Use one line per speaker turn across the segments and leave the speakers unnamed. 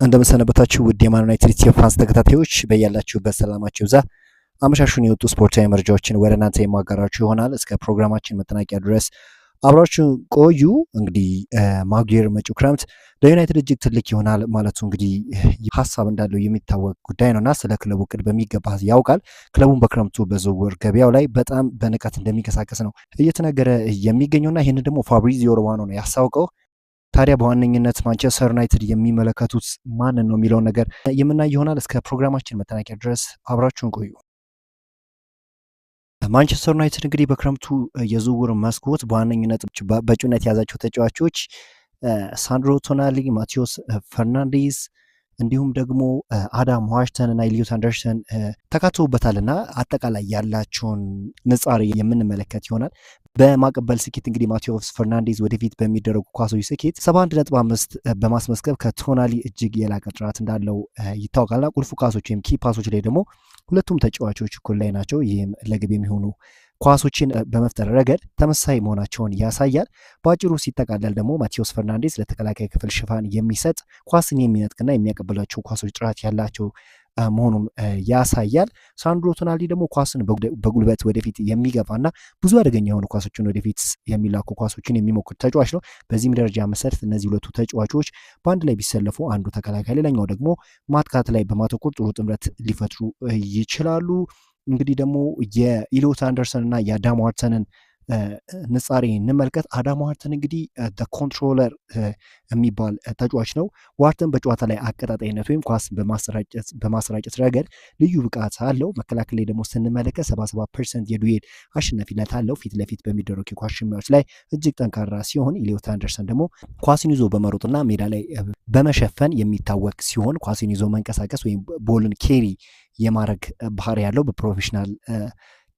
እንደምሰነበታችሁ ውድ የማን ዩናይትድ የፋንስ ተከታታዮች በያላችሁበት ሰላማችሁ ይብዛ። አመሻሹን የወጡ ስፖርታዊ መረጃዎችን ወደ እናንተ የማጋራችሁ ይሆናል። እስከ ፕሮግራማችን መጠናቂያ ድረስ አብራችሁ ቆዩ። እንግዲህ ማጉዌር መጪው ክረምት ለዩናይትድ እጅግ ትልቅ ይሆናል ማለቱ እንግዲህ ሀሳብ እንዳለው የሚታወቅ ጉዳይ ነውና ስለ ክለቡ ቅድ በሚገባ ያውቃል። ክለቡን በክረምቱ በዝውውር ገበያው ላይ በጣም በንቃት እንደሚንቀሳቀስ ነው እየተነገረ የሚገኘውና ይህንን ደግሞ ፋብሪዚዮ ሮማኖ ነው ያስታወቀው። ታዲያ በዋነኝነት ማንቸስተር ዩናይትድ የሚመለከቱት ማንን ነው የሚለውን ነገር የምናይ ይሆናል። እስከ ፕሮግራማችን መጠናቂያ ድረስ አብራችሁን ቆዩ። ማንቸስተር ዩናይትድ እንግዲህ በክረምቱ የዝውውር መስኮት በዋነኝነት በእጩነት የያዛቸው ተጫዋቾች ሳንድሮ ቶናሊ፣ ማቴዎስ ፈርናንዴዝ እንዲሁም ደግሞ አዳም ዋሽተን እና ኢሊዮት አንደርሰን ተካተውበታልና አጠቃላይ ያላቸውን ንጻሬ የምንመለከት ይሆናል። በማቀበል ስኬት እንግዲህ ማቴዎስ ፈርናንዴዝ ወደፊት በሚደረጉ ኳሶች ስኬት 71.5 በማስመዝገብ ከቶናሊ እጅግ የላቀ ጥራት እንዳለው ይታወቃልና ቁልፍ ኳሶች ወይም ኪ ፓሶች ላይ ደግሞ ሁለቱም ተጫዋቾች እኩል ላይ ናቸው። ይህም ለግብ የሚሆኑ ኳሶችን በመፍጠር ረገድ ተመሳሳይ መሆናቸውን ያሳያል። በአጭሩ ሲጠቃለል ደግሞ ማቴዎስ ፈርናንዴዝ ለተከላካይ ክፍል ሽፋን የሚሰጥ ኳስን የሚነጥቅና የሚያቀብላቸው ኳሶች ጥራት ያላቸው መሆኑን ያሳያል። ሳንድሮ ቶናሊ ደግሞ ኳስን በጉልበት ወደፊት የሚገፋና ብዙ አደገኛ የሆኑ ኳሶችን ወደፊት የሚላኩ ኳሶችን የሚሞክር ተጫዋች ነው። በዚህም ደረጃ መሰረት እነዚህ ሁለቱ ተጫዋቾች በአንድ ላይ ቢሰለፉ አንዱ ተከላካይ ሌላኛው ደግሞ ማጥቃት ላይ በማተኮር ጥሩ ጥምረት ሊፈጥሩ ይችላሉ። እንግዲህ ደግሞ የኢሊዮት አንደርሰን እና የአዳም ዋርተንን ንጻሬ እንመልከት። አዳም ዋርተን እንግዲህ ኮንትሮለር የሚባል ተጫዋች ነው። ዋርተን በጨዋታ ላይ አቀጣጣይነት ወይም ኳስ በማሰራጨት ረገድ ልዩ ብቃት አለው። መከላከል ላይ ደግሞ ስንመለከት 77% የዱዌል አሸናፊነት አለው። ፊት ለፊት በሚደረጉ የኳስ ሽሚያዎች ላይ እጅግ ጠንካራ ሲሆን ኢሊዮት አንደርሰን ደግሞ ኳስን ይዞ በመሮጥና ሜዳ ላይ በመሸፈን የሚታወቅ ሲሆን ኳስን ይዞ መንቀሳቀስ ወይም ቦልን ኬሪ የማድረግ ባህሪ ያለው በፕሮፌሽናል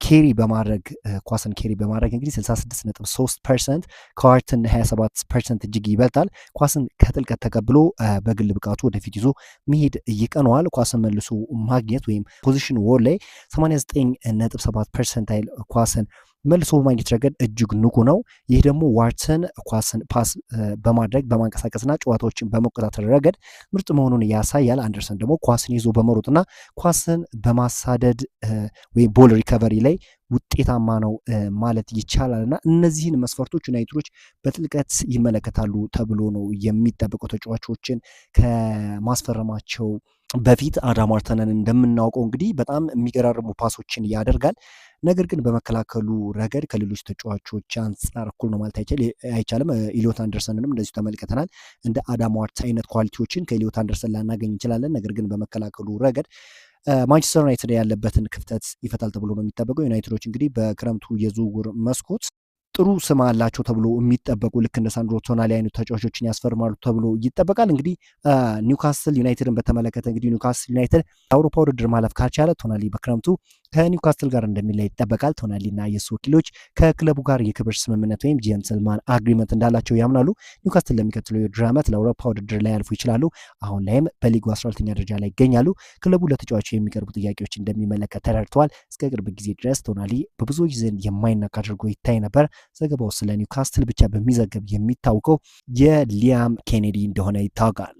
ኬሪ በማድረግ ኳስን ኬሪ በማድረግ እንግዲህ 66.3% ከዋርተን 27% እጅግ ይበልጣል። ኳስን ከጥልቀት ተቀብሎ በግል ብቃቱ ወደፊት ይዞ መሄድ ይቀነዋል። ኳስን መልሶ ማግኘት ወይም ፖዚሽን ዎል ላይ 89.7% ኳስን መልሶ በማግኘት ረገድ እጅግ ንቁ ነው። ይህ ደግሞ ዋርተን ኳስን ፓስ በማድረግ በማንቀሳቀስና ጨዋታዎችን በመቆጣጠር ረገድ ምርጥ መሆኑን ያሳያል። አንደርሰን ደግሞ ኳስን ይዞ በመሮጥና ኳስን በማሳደድ ወይም ቦል ሪከቨሪ ላይ ውጤታማ ነው ማለት ይቻላል እና እነዚህን መስፈርቶች ዩናይትዶች በጥልቀት ይመለከታሉ ተብሎ ነው የሚጠበቀው። ተጫዋቾችን ከማስፈረማቸው በፊት አዳም ዋርተንን እንደምናውቀው እንግዲህ በጣም የሚገራርሙ ፓሶችን ያደርጋል። ነገር ግን በመከላከሉ ረገድ ከሌሎች ተጫዋቾች አንጻር እኩል ነው ማለት አይቻልም። ኢሊዮት አንደርሰንንም እንደዚሁ ተመልክተናል። እንደ አዳም ዋርተን አይነት ኳሊቲዎችን ከኢሊዮት አንደርሰን ላናገኝ እንችላለን። ነገር ግን በመከላከሉ ረገድ ማንቸስተር ዩናይትድ ያለበትን ክፍተት ይፈታል ተብሎ ነው የሚጠበቀው። ዩናይትዶች እንግዲህ በክረምቱ የዝውውር መስኮት ጥሩ ስም አላቸው ተብሎ የሚጠበቁ ልክ እንደ ሳንድሮ ቶናሊ አይነት ተጫዋቾችን ያስፈርማሉ ተብሎ ይጠበቃል። እንግዲህ ኒውካስል ዩናይትድን በተመለከተ እንግዲህ ኒውካስል ዩናይትድ የአውሮፓ ውድድር ማለፍ ካልቻለ ቶናሊ በክረምቱ ከኒውካስትል ጋር እንደሚለይ ይጠበቃል። ቶናሊ እና የሱ ወኪሎች ከክለቡ ጋር የክብር ስምምነት ወይም ጀንትልማን አግሪመንት እንዳላቸው ያምናሉ። ኒውካስትል ለሚቀጥለው የውድድር ዓመት ለአውሮፓ ውድድር ላይ ያልፉ ይችላሉ። አሁን ላይም በሊጉ 12ኛ ደረጃ ላይ ይገኛሉ። ክለቡ ለተጫዋቹ የሚቀርቡ ጥያቄዎች እንደሚመለከት ተረድተዋል። እስከ ቅርብ ጊዜ ድረስ ቶናሊ በብዙዎች ዘንድ የማይናቅ አድርጎ ይታይ ነበር። ዘገባው ስለ ኒውካስትል ብቻ በሚዘገብ የሚታወቀው የሊያም ኬኔዲ እንደሆነ ይታወቃል።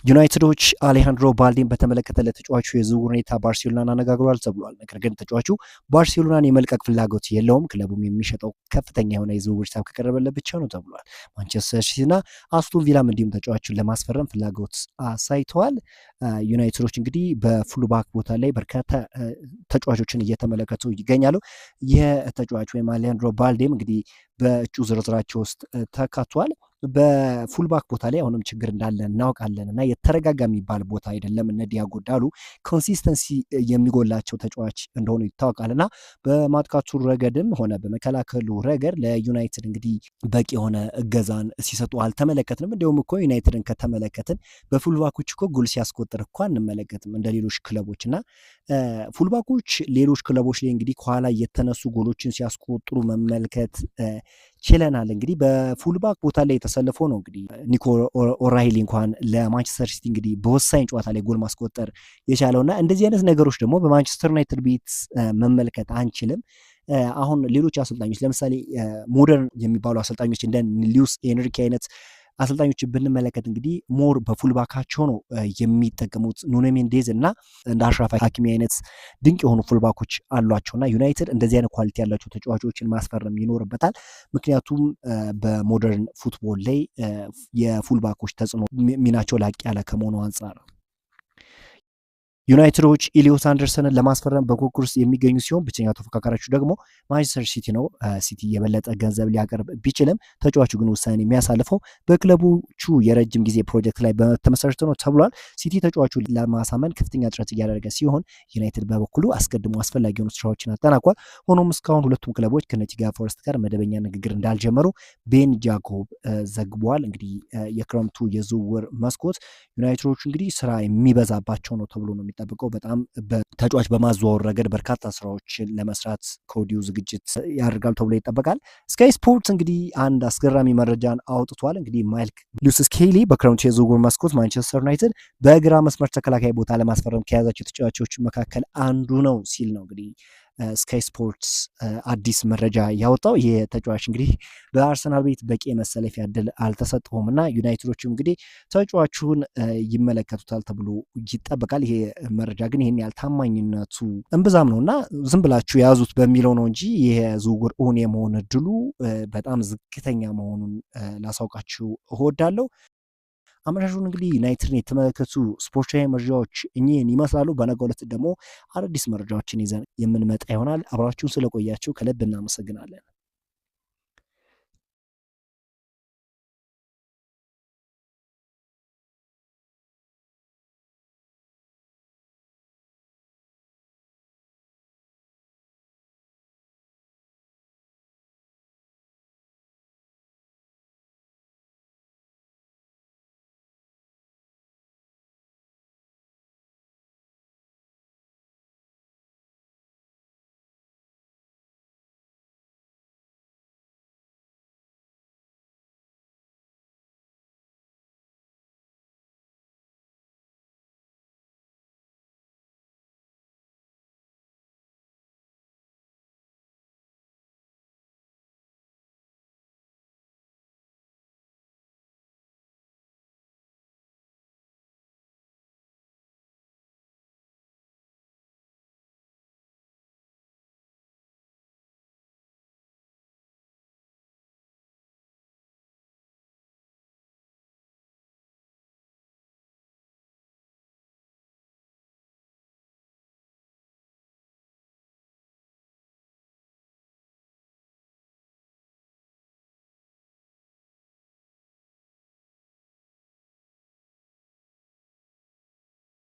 ዩናይትዶች አሌሃንድሮ ባልዴን በተመለከተ ለተጫዋቹ የዝውውር ሁኔታ ባርሴሎናን አነጋግሯል ተብሏል። ነገር ግን ተጫዋቹ ባርሴሎናን የመልቀቅ ፍላጎት የለውም። ክለቡም የሚሸጠው ከፍተኛ የሆነ የዝውውር ሂሳብ ከቀረበለት ብቻ ነው ተብሏል። ማንቸስተር ሲቲና አስቶን ቪላም እንዲሁም ተጫዋቹን ለማስፈረም ፍላጎት አሳይተዋል። ዩናይትዶች እንግዲህ በፉልባክ ቦታ ላይ በርካታ ተጫዋቾችን እየተመለከቱ ይገኛሉ። ይህ ተጫዋች ወይም አሌሃንድሮ ባልዴም እንግዲህ በእጩ ዝርዝራቸው ውስጥ ተካቷል። በፉልባክ ቦታ ላይ አሁንም ችግር እንዳለ እናውቃለን እና የተረጋጋ የሚባል ቦታ አይደለም። እነ ዲያጎ ዳሉ ኮንሲስተንሲ የሚጎላቸው ተጫዋች እንደሆኑ ይታወቃል እና በማጥቃቱ ረገድም ሆነ በመከላከሉ ረገድ ለዩናይትድ እንግዲህ በቂ የሆነ እገዛን ሲሰጡ አልተመለከትንም። እንዲሁም እኮ ዩናይትድን ከተመለከትን በፉልባኮች እኮ ጎል ሲያስቆጥር እኮ አንመለከትም እንደ ሌሎች ክለቦች እና ፉልባኮች ሌሎች ክለቦች ላይ እንግዲህ ከኋላ የተነሱ ጎሎችን ሲያስቆጥሩ መመልከት ችለናል። እንግዲህ በፉልባክ ቦታ ላይ የተሰለፈ ነው እንግዲህ ኒኮ ኦራይሊ እንኳን ለማንቸስተር ሲቲ እንግዲህ በወሳኝ ጨዋታ ላይ ጎል ማስቆጠር የቻለውና እንደዚህ አይነት ነገሮች ደግሞ በማንቸስተር ዩናይትድ ቤት መመልከት አንችልም። አሁን ሌሎች አሰልጣኞች ለምሳሌ ሞደርን የሚባሉ አሰልጣኞች እንደ ሉዊስ ኤንሪኬ አይነት አሰልጣኞች ብንመለከት እንግዲህ ሞር በፉልባካቸው ነው የሚጠቀሙት። ኑኖ ሜንዴዝ እና እንደ አሽራፍ ሀኪሚ አይነት ድንቅ የሆኑ ፉልባኮች አሏቸውና ዩናይትድ እንደዚህ አይነት ኳሊቲ ያላቸው ተጫዋቾችን ማስፈረም ይኖርበታል። ምክንያቱም በሞደርን ፉትቦል ላይ የፉልባኮች ተጽዕኖ ሚናቸው ላቅ ያለ ከመሆኑ አንጻር ዩናይትዶች ኢሊዮስ አንደርሰንን ለማስፈረም በፉክክር ውስጥ የሚገኙ ሲሆን ብቸኛ ተፎካካሪያቸው ደግሞ ማንቸስተር ሲቲ ነው። ሲቲ የበለጠ ገንዘብ ሊያቀርብ ቢችልም ተጫዋቹ ግን ውሳኔ የሚያሳልፈው በክለቦቹ የረጅም ጊዜ ፕሮጀክት ላይ በተመሰረተ ነው ተብሏል። ሲቲ ተጫዋቹ ለማሳመን ከፍተኛ ጥረት እያደረገ ሲሆን ዩናይትድ በበኩሉ አስቀድሞ አስፈላጊ የሆኑ ስራዎችን አጠናቋል። ሆኖም እስካሁን ሁለቱም ክለቦች ከኖቲንግሃም ፎረስት ጋር መደበኛ ንግግር እንዳልጀመሩ ቤን ጃኮብ ዘግቧል። እንግዲህ የክረምቱ የዝውውር መስኮት ዩናይትዶቹ እንግዲህ ስራ የሚበዛባቸው ነው ተብሎ ነው ጠብቀው በጣም በተጫዋች በማዘዋወር ረገድ በርካታ ስራዎችን ለመስራት ከወዲሁ ዝግጅት ያደርጋል ተብሎ ይጠበቃል። ስካይ ስፖርት እንግዲህ አንድ አስገራሚ መረጃን አውጥቷል። እንግዲህ ማይልስ ሉዊስ ስኬሊ በክረምቱ የዝውውር መስኮት ማንቸስተር ዩናይትድ በግራ መስመር ተከላካይ ቦታ ለማስፈረም ከያዛቸው ተጫዋቾች መካከል አንዱ ነው ሲል ነው እንግዲህ ስካይ ስፖርትስ አዲስ መረጃ ያወጣው። ይህ ተጫዋች እንግዲህ በአርሰናል ቤት በቂ የመሰለፊያ ዕድል አልተሰጠውም እና ዩናይትዶችም እንግዲህ ተጫዋቹን ይመለከቱታል ተብሎ ይጠበቃል። ይሄ መረጃ ግን ይህን ያህል ታማኝነቱ እምብዛም ነው እና ዝም ብላችሁ የያዙት በሚለው ነው እንጂ ይህ ዝውውር እውን የመሆን እድሉ በጣም ዝቅተኛ መሆኑን ላሳውቃችሁ እወዳለሁ። አመሻሹን እንግዲህ ዩናይትድን የተመለከቱ ስፖርታዊ መረጃዎች እኚህን ይመስላሉ። በነገው ዕለት ደግሞ አዳዲስ መረጃዎችን ይዘን የምንመጣ ይሆናል። አብራችሁን ስለቆያችሁ ከልብ እናመሰግናለን።